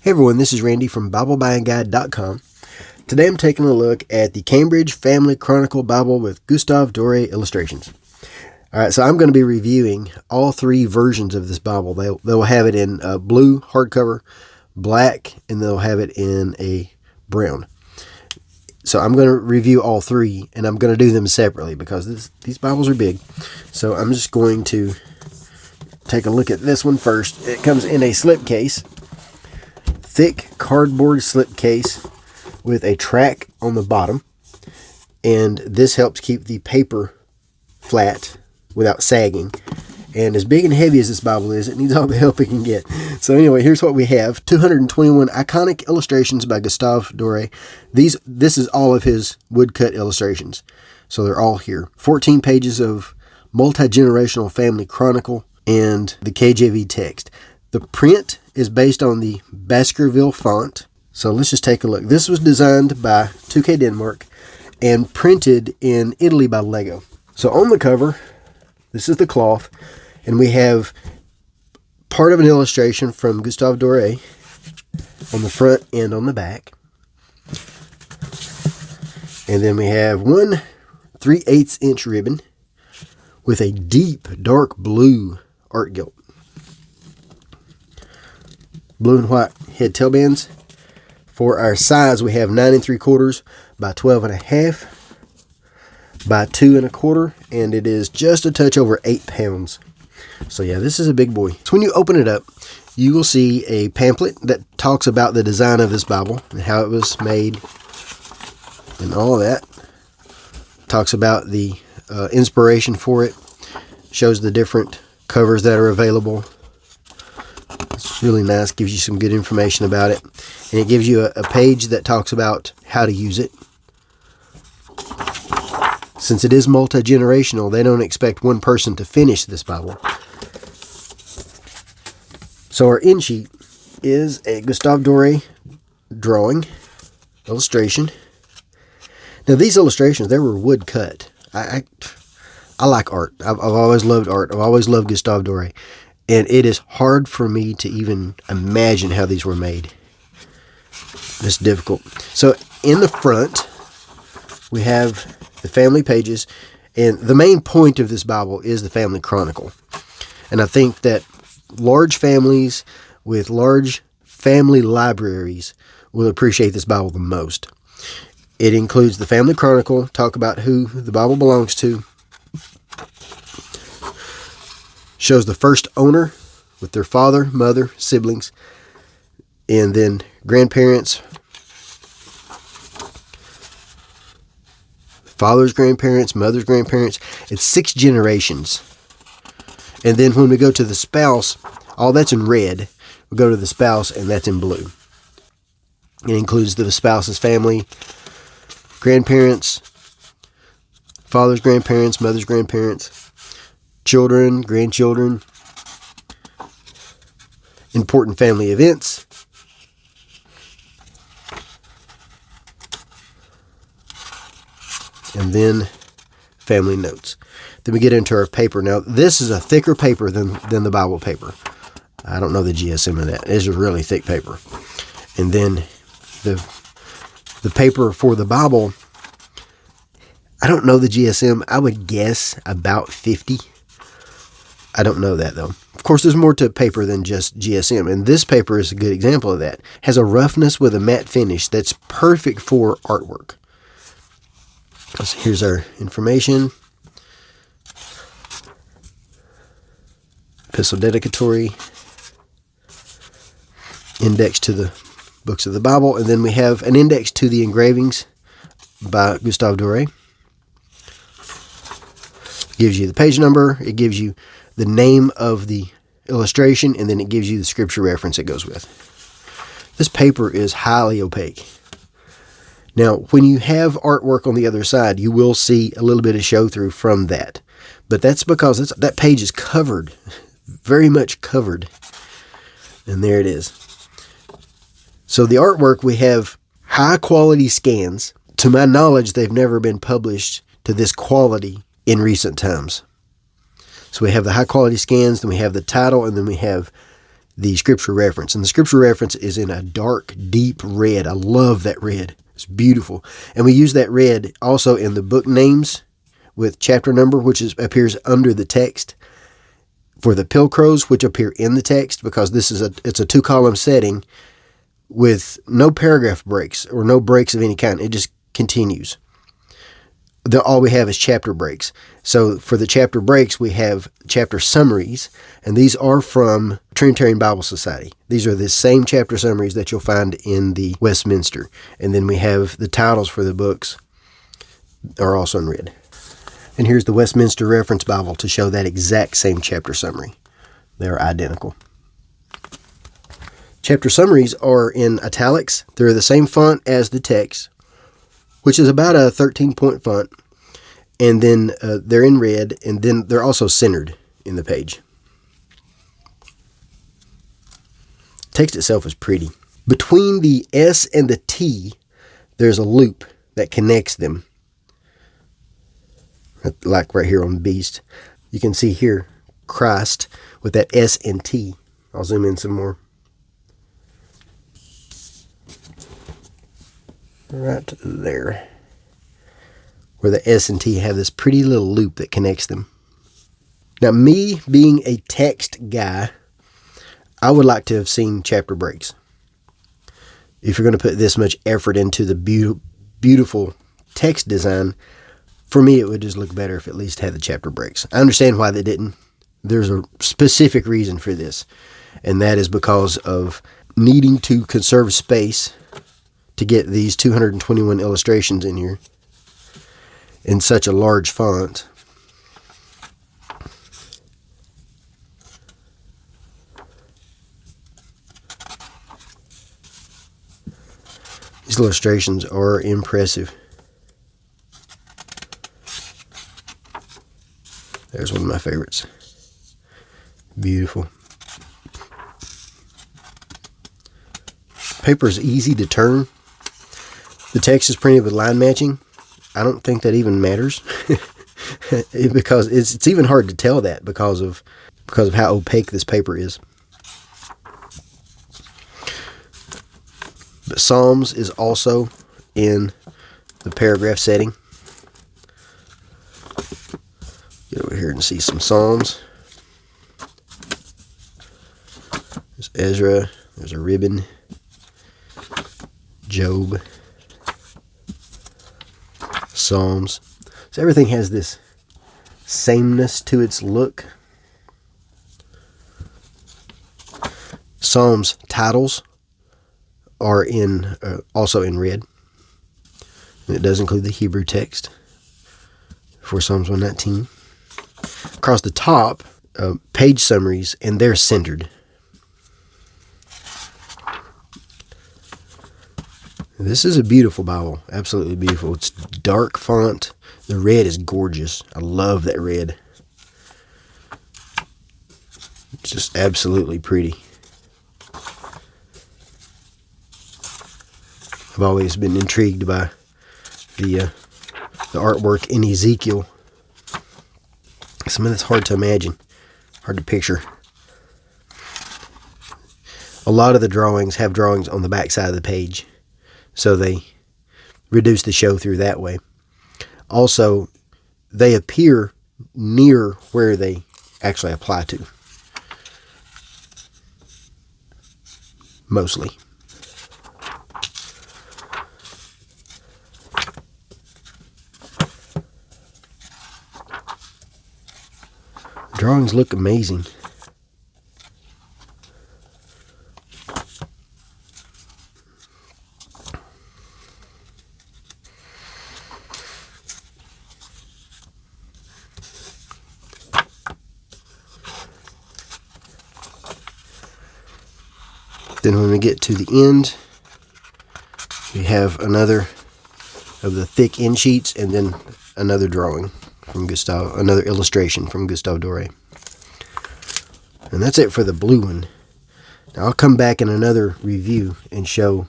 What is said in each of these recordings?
Hey everyone, this is Randy from BibleBuyingGuide.com. Today I'm taking a look at the Cambridge Family Chronicle Bible with Gustav Dore illustrations. Alright, so I'm going to be reviewing all three versions of this Bible. They'll have it in blue hardcover, black, and they'll have it in a brown. So I'm going to review all three, and I'm going to do them separately because these Bibles are big. So I'm just going to take a look at this one first. It comes in a slipcase. Thick cardboard slipcase with a track on the bottom, and this helps keep the paper flat without sagging. And as big and heavy as this Bible is, it needs all the help it can get. So anyway, here's what we have. 221 iconic illustrations by Gustav Dore. This is all of his woodcut illustrations. So they're all here. 14 pages of multi-generational family chronicle and the KJV text. The print is based on the Baskerville font. So let's just take a look. This was designed by 2K Denmark and printed in Italy by L.E.G.O. So on the cover, this is the cloth, and we have part of an illustration from Gustav Dore on the front and on the back. And then we have one 3/8 inch ribbon with a deep dark blue art gilt. Blue and white head tailbands. For our size, we have 9 3/4 by 12.5 by 2 1/4, and it is just a touch over 8 pounds. So yeah, this is a big boy. So when you open it up, you will see a pamphlet that talks about the design of this Bible and how it was made and all that. Talks about the inspiration for it. Shows the different covers that are available. It's really nice, gives you some good information about it. And it gives you a page that talks about how to use it. Since it is multi-generational, they don't expect one person to finish this Bible. So our end sheet is a Gustav Dore drawing, illustration. Now these illustrations, they were wood cut. I like art. I've always loved art. I've always loved Gustav Dore. And it is hard for me to even imagine how these were made. It's difficult. So in the front, we have the family pages. And the main point of this Bible is the family chronicle. And I think that large families with large family libraries will appreciate this Bible the most. It includes the family chronicle, talk about who the Bible belongs to. Shows the first owner with their father, mother, siblings, and then grandparents, father's grandparents, mother's grandparents. It's 6 generations. And then when we go to the spouse, all that's in red. We go to the spouse, and that's in blue. It includes the spouse's family, grandparents, father's grandparents, mother's grandparents, children, grandchildren, important family events, and then family notes. Then we get into our paper. Now, this is a thicker paper than the Bible paper. I don't know the GSM of that. It's a really thick paper. And then the paper for the Bible, I don't know the GSM. I would guess about 50. I don't know that, though. Of course, there's more to paper than just GSM, and this paper is a good example of that. Has a roughness with a matte finish that's perfect for artwork. So here's our information. Epistle dedicatory. Index to the books of the Bible, and then we have an index to the engravings by Gustav Dore. Gives you the page number, it gives you the name of the illustration, and then it gives you the scripture reference it goes with. This paper is highly opaque. Now, when you have artwork on the other side, you will see a little bit of show through from that. But that's because that page is covered, very much covered. And there it is. So the artwork, we have high quality scans. To my knowledge, they've never been published to this quality in recent times. So we have the high quality scans, then we have the title, and then we have the scripture reference. And the scripture reference is in a dark, deep red. I love that red. It's beautiful. And we use that red also in the book names with chapter number, which appears under the text. For the pilcrows, which appear in the text, because it's a 2-column setting with no paragraph breaks or no breaks of any kind. It just continues. All we have is chapter breaks. So for the chapter breaks, we have chapter summaries, and these are from Trinitarian Bible Society. These are the same chapter summaries that you'll find in the Westminster. And then we have the titles for the books are also in red. And here's the Westminster Reference Bible to show that exact same chapter summary. They're identical. Chapter summaries are in italics. They're the same font as the text, which is about a 13-point font. And then they're in red, and then they're also centered in the page. Text itself is pretty. Between the S and the T, there's a loop that connects them. Like right here on Beast. You can see here, Christ, with that S and T. I'll zoom in some more. Right there. Where the S and T have this pretty little loop that connects them. Now, me being a text guy, I would like to have seen chapter breaks. If you're going to put this much effort into the beautiful text design, for me, it would just look better if at least had the chapter breaks. I understand why they didn't. There's a specific reason for this, and that is because of needing to conserve space to get these 221 illustrations in here in such a large font. These illustrations are impressive. There's one of my favorites. Beautiful. Paper is easy to turn. The text is printed with line matching. I don't think that even matters because it's even hard to tell that because of how opaque this paper is. But Psalms is also in the paragraph setting. Get over here and see some Psalms. There's Ezra. There's a ribbon. Job. Psalms. So everything has this sameness to its look. Psalms titles are also in red. And it does include the Hebrew text for Psalms 119. Across the top, page summaries, and they're centered. This is a beautiful Bible. Absolutely beautiful. It's dark font. The red is gorgeous. I love that red. It's just absolutely pretty. I've always been intrigued by the artwork in Ezekiel. Some of that's hard to imagine, hard to picture. A lot of the drawings have drawings on the back side of the page, so they reduce the show through that way. Also, they appear near where they actually apply to. Mostly. Drawings look amazing. Then when we get to the end, we have another of the thick end sheets and then another drawing from Gustav, another illustration from Gustav Dore. And that's it for the blue one. Now I'll come back in another review and show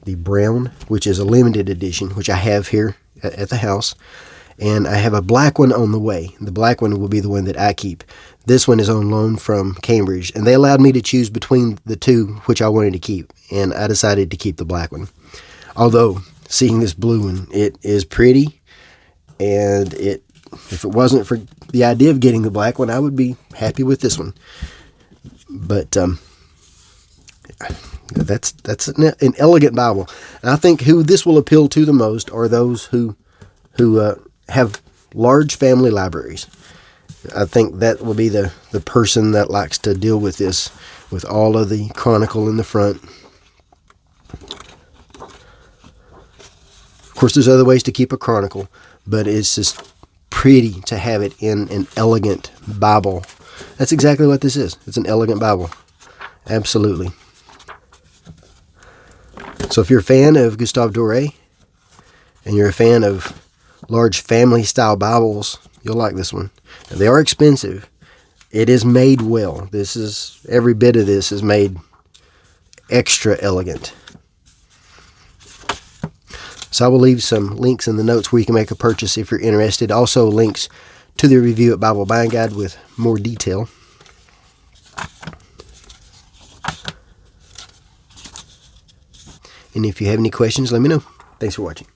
the brown, which is a limited edition, which I have here at the house. and I have a black one on the way. The black one will be the one that I keep. This one is on loan from Cambridge, and they allowed me to choose between the two which I wanted to keep, and I decided to keep the black one. Although, seeing this blue one, it is pretty, and if it wasn't for the idea of getting the black one, I would be happy with this one. But that's an elegant Bible. And I think who this will appeal to the most are those who have large family libraries. I think that will be the person that likes to deal with this, with all of the chronicle in the front. Of course, there's other ways to keep a chronicle, but it's just pretty to have it in an elegant Bible. That's exactly what this is. It's an elegant Bible. Absolutely. So if you're a fan of Gustav Dore, and you're a fan of large family-style Bibles, you'll like this one. Now, they are expensive. It is made well. Every bit of this is made extra elegant. So I will leave some links in the notes where you can make a purchase if you're interested. Also links to the review at Bible Buying Guide with more detail. And if you have any questions, let me know. Thanks for watching.